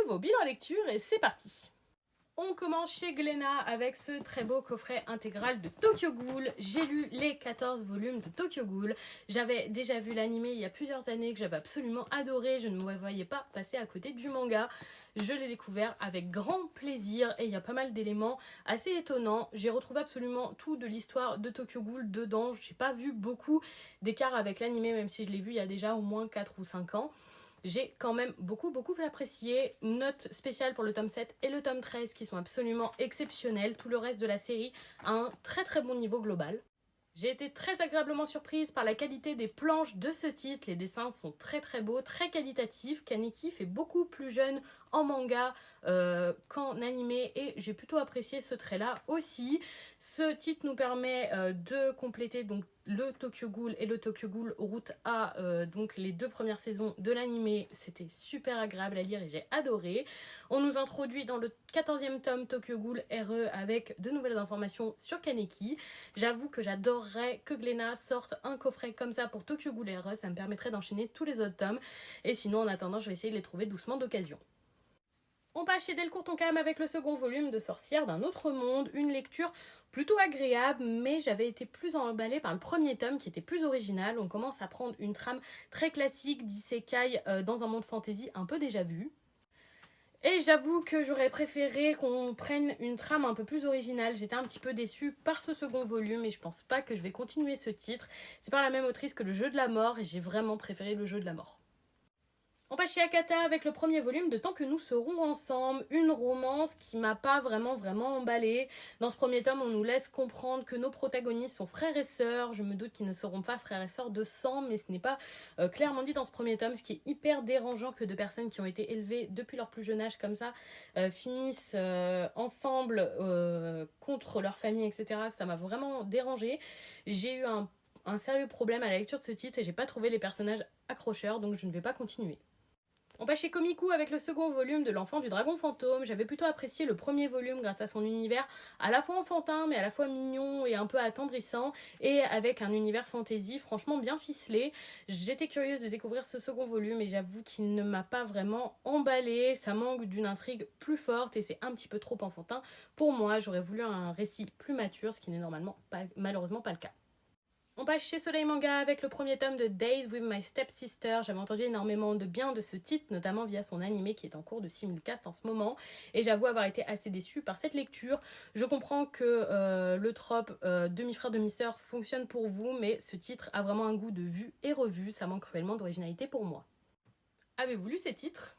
nouveau bilan lecture et c'est parti. On commence chez Glénat avec ce très beau coffret intégral de Tokyo Ghoul. J'ai lu les 14 volumes de Tokyo Ghoul. J'avais déjà vu l'anime il y a plusieurs années que j'avais absolument adoré. Je ne me voyais pas passer à côté du manga. Je l'ai découvert avec grand plaisir et il y a pas mal d'éléments assez étonnants. J'ai retrouvé absolument tout de l'histoire de Tokyo Ghoul dedans. J'ai pas vu beaucoup d'écart avec l'anime, même si je l'ai vu il y a déjà au moins 4 ou 5 ans. J'ai quand même beaucoup apprécié. Note spéciale pour le tome 7 et le tome 13 qui sont absolument exceptionnels. Tout le reste de la série a un très bon niveau global. J'ai été très agréablement surprise par la qualité des planches de ce titre. Les dessins sont très beaux, très qualitatifs. Kaneki fait beaucoup plus jeune en manga qu'en animé et j'ai plutôt apprécié ce trait-là aussi. Ce titre nous permet de compléter donc le Tokyo Ghoul et le Tokyo Ghoul Route A, donc les 2 premières saisons de l'animé. C'était super agréable à lire et j'ai adoré. On nous introduit dans le 14e tome Tokyo Ghoul RE avec de nouvelles informations sur Kaneki. J'avoue que j'adorerais que Glénat sorte un coffret comme ça pour Tokyo Ghoul RE, ça me permettrait d'enchaîner tous les autres tomes. Et sinon, en attendant, je vais essayer de les trouver doucement d'occasion. On passe chez Delcourt Tonkam avec le second volume de Sorcières d'un autre monde, une lecture plutôt agréable, mais j'avais été plus emballée par le premier tome qui était plus original. On commence à prendre une trame très classique d'isekai dans un monde fantasy un peu déjà vu. Et j'avoue que j'aurais préféré qu'on prenne une trame un peu plus originale. J'étais un petit peu déçue par ce second volume et je pense pas que je vais continuer ce titre. C'est par la même autrice que le Jeu de la Mort et j'ai vraiment préféré le Jeu de la Mort. On passe chez Akata avec le premier volume de Tant que nous serons ensemble, une romance qui m'a pas vraiment emballée. Dans ce premier tome, on nous laisse comprendre que nos protagonistes sont frères et sœurs. Je me doute qu'ils ne seront pas frères et sœurs de sang, mais ce n'est pas clairement dit dans ce premier tome, ce qui est hyper dérangeant que 2 personnes qui ont été élevées depuis leur plus jeune âge comme ça finissent ensemble contre leur famille, etc. Ça m'a vraiment dérangée. J'ai eu un sérieux problème à la lecture de ce titre et j'ai pas trouvé les personnages accrocheurs, donc je ne vais pas continuer. On passe chez Komiku avec le second volume de L'Enfant du Dragon Fantôme. J'avais plutôt apprécié le premier volume grâce à son univers à la fois enfantin mais à la fois mignon et un peu attendrissant et avec un univers fantasy franchement bien ficelé. J'étais curieuse de découvrir ce second volume et j'avoue qu'il ne m'a pas vraiment emballée. Ça manque d'une intrigue plus forte et c'est un petit peu trop enfantin. Pour moi, j'aurais voulu un récit plus mature, ce qui n'est malheureusement pas le cas. On passe chez Soleil Manga avec le premier tome de Days with My Stepsister. J'avais entendu énormément de bien de ce titre, notamment via son animé qui est en cours de simulcast en ce moment. Et j'avoue avoir été assez déçue par cette lecture. Je comprends que le trope demi-frère, demi-sœur fonctionne pour vous, mais ce titre a vraiment un goût de vu et revu. Ça manque cruellement d'originalité pour moi. Avez-vous lu ces titres ?